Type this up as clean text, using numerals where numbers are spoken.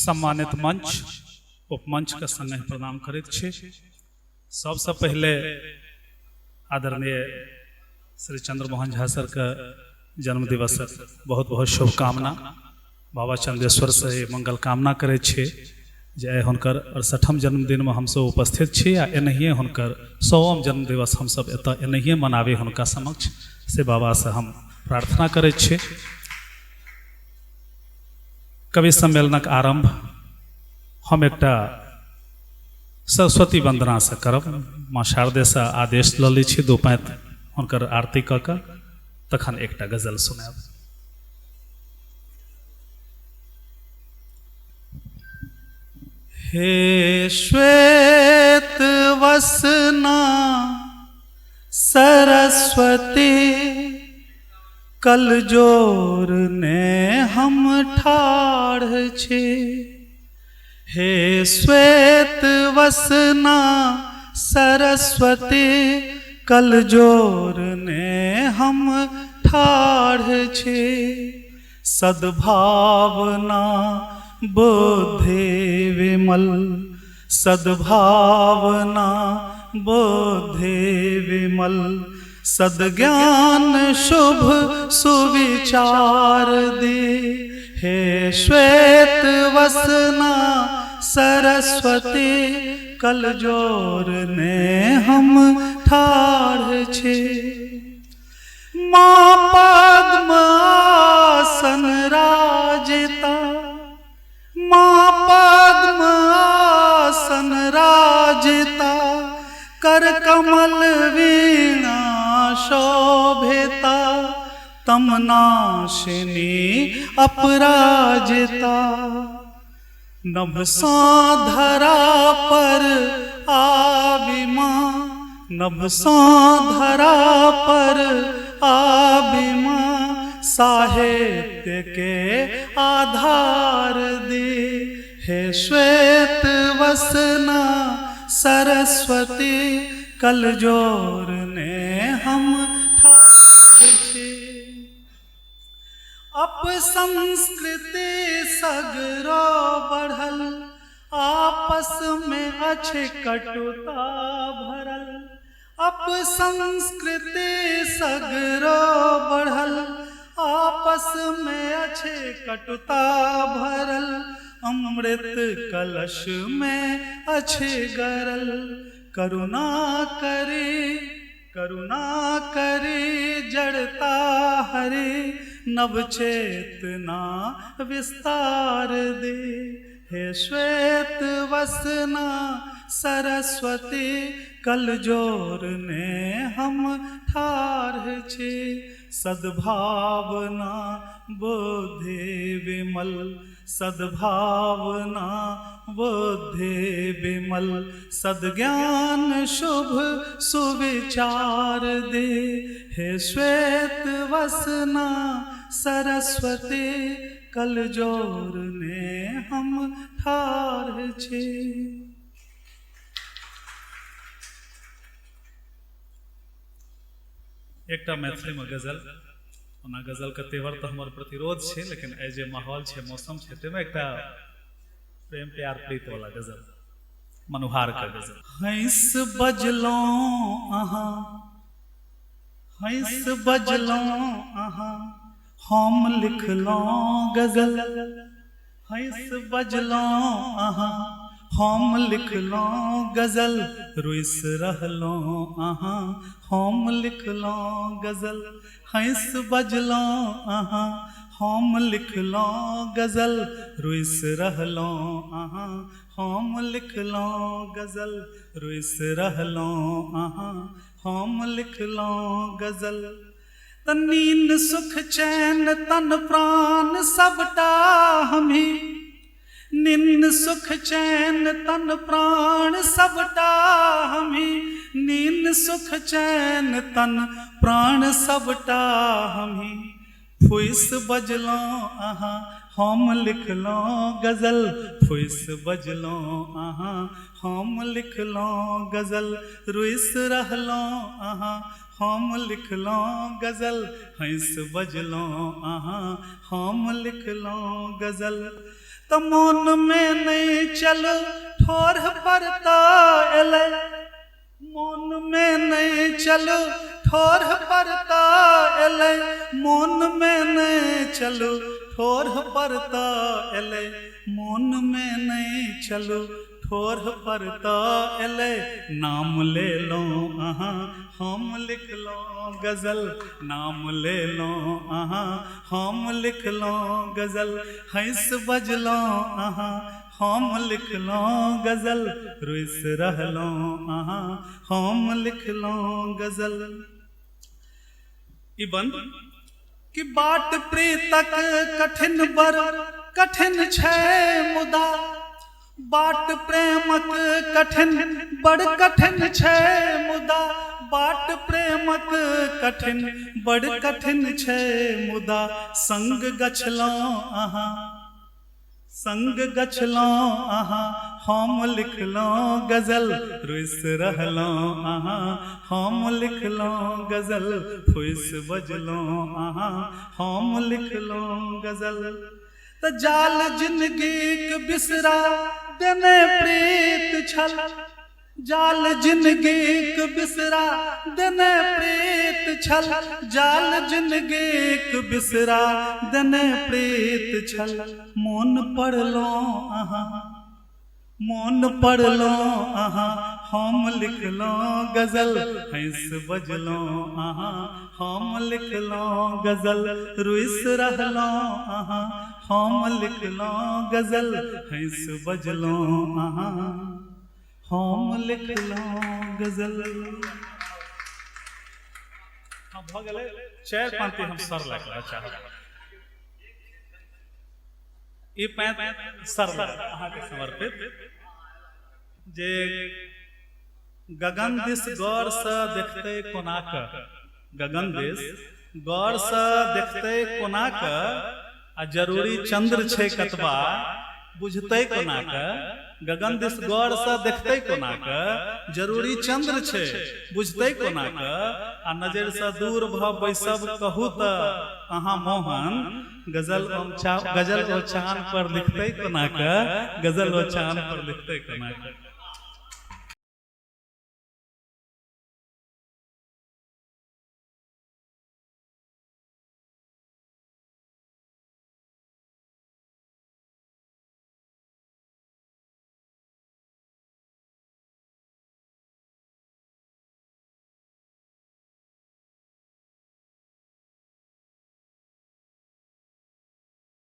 सम्मानित मंच उपमंच का संग प्रणाम करैत छी। सबसे पहले आदरणीय श्री चंद्रमोहन झा सर का जन्म दिवस बहुत बहुत शुभकामना। बाबा चंदेश्वर से मंगल कामना करे छे जे हुनकर 68म जन्मदिन में हमसब उपस्थित छी आ एनहिए हुनकर 100वां जन्म दिवस हमसब एतऽ एनहिए मनाबी हुनका समक्ष से बाबा से हम प्रार्थना करे छे। कवि सम्मेलनक आरंभ हम एकटा सरस्वती वंदना से करब। माँ शारदे से आदेश ल लै छी 2 पैंत हुनकर आरती क के तखन एकटा गजल सुनाब। हे श्वेत वसना सरस्वती कल जोर ने हम ठाढ़ छे। हे श्वेत वसना सरस्वती कल जोर ने हम ठाढ़ छे। सद्भावना बुद्धि विमल सद्भावना बुद्धि विमल सद्ज्ञान शुभ सुविचार दे। हे श्वेत वसना सरस्वती कल जोर ने हम ठाढ़ छे। माँ पद्मासन राजिता माँ पद्मासन राजिता कर कमल वीणा शोभिता तमनाशिनी अपराजिता। नभ धरा पर आविमा नभ धरा पर आविमा साहित्य के आधार दे। हे श्वेत वसना सरस्वती कल जोर ने हम ठाढ़ छे। अप संस्कृति सगरो बढ़ल आपस में अच्छे कटुता भरल। अप संस्कृति सगरो बढ़ल आपस में अच्छे कटुता भरल। अमृत कलश में अच्छे गरल करुणा करे जड़ता हरे नव चेतना विस्तार दे। हे श्वेत वसना सरस्वती कल जोर ने हम ठाढ़ छे। सद्भावना बुद्धि विमल सद्भावना बुद्धि विमल सद्ज्ञान शुभ सुविचार दे। हे श्वेत वसना सरस्वती कल जोर ने हम ठाढ़ छे। एकटा मैथिली में गजल ओना गजल के तेवर तो हमार प्रतिरोध छे लेकिन ए जे माहौल छे मौसम छे ते में एकटा प्रेम प्यार प्रीत वाला गजल मनुहार का गजल। हंस बजलो अहाँ हंस बजलो अहाँ हम लिखलो गजल। हंस बजलो अहाँ हम लिखलो गजल। रुइस रहलो अहाँ हम लिखलो गजल। हंस बजलो अहाँ हम लिखलो गजल। रुइस रहलो अहाँ हम लिखलो गजल। रुइस रहलो अहाँ हम लिखलो गजल। नींद सुख चैन तन प्राण सबटा हमी नींद सुख चैन तन प्राण सबटा हमी। नींद सुख चैन तन प्राण सबटा हमी। फुइस बजलो अहाँ हम लिखलो गजल। फुइस बजलो अहाँ हम लिखलो गजल। रुइस रहलो अहाँ हम लिखलो गजल। हंस बजलो अहाँ हम लिखलो गजल। तो मन में नहीं चलो ठोर परता एले, मन में नहीं चलो ठोर परता एले, मन में नहीं चलो ठोर परता एले, मन में नहीं चलो ठोर परता एले। नाम ले लो अहाँ हम लिख लो गजल, नाम ले लो अहाँ हम लिख लो गजल, हंस बजलो अहाँ हम लिख लो गजल, रुस रहलो अहाँ हम लिख लो गजल। ई बंद कि बाट प्रीतक कठिन बर कठिन छै मुदा, बाट प्रेमक कठिन बड़ कठिन छै मुदा, बाट प्रेमक कठिन बड़ कठिन छै मुदा, संग गछलौं अहाँ संग गछलौं अहाँ हम लिखलौं गजल, रुस रहलौं अहाँ हम लिखलौं गजल, फुस बजलौं अहाँ हम लिखलौं गजल। त जाल जिंदगीक बिसरा देने प्रीत छल, जाल जिंदगीक बिसरा देने प्रीत छल, जाल जिंदगीक बिसरा देने प्रीत छल। मोन पड़लो अहाँ मोन पड़लो अहाँ हम लिखलो गजल, हंस बजलो अहाँ हम लिखलो गजल, रुस रहलो अहाँ हम लिखलो गजल, हंस बजलो अहाँ हम लिखलो गजल। हाँ भ गेलै, 4 पंक्ति हम सर लगला चाहब, ई पैंत सर अहाँके समर्पित। जे गगन दिस गौर से देखते कोनाक, गगन दिस गौर से देखते कोनाक, आ जरूरी चंद्र छै कतबा बुझते कोनाक, गगन दिस गौर से देखते कोनाक, जरूरी चंद्र छै बुझते कोनाक, आ नजर से दूर भ बैसब कहू त अहाँ मोहन, गजल ओ चांद पर लिखते कोनाक, गजल ओ चांद पर लिखते कोनाक।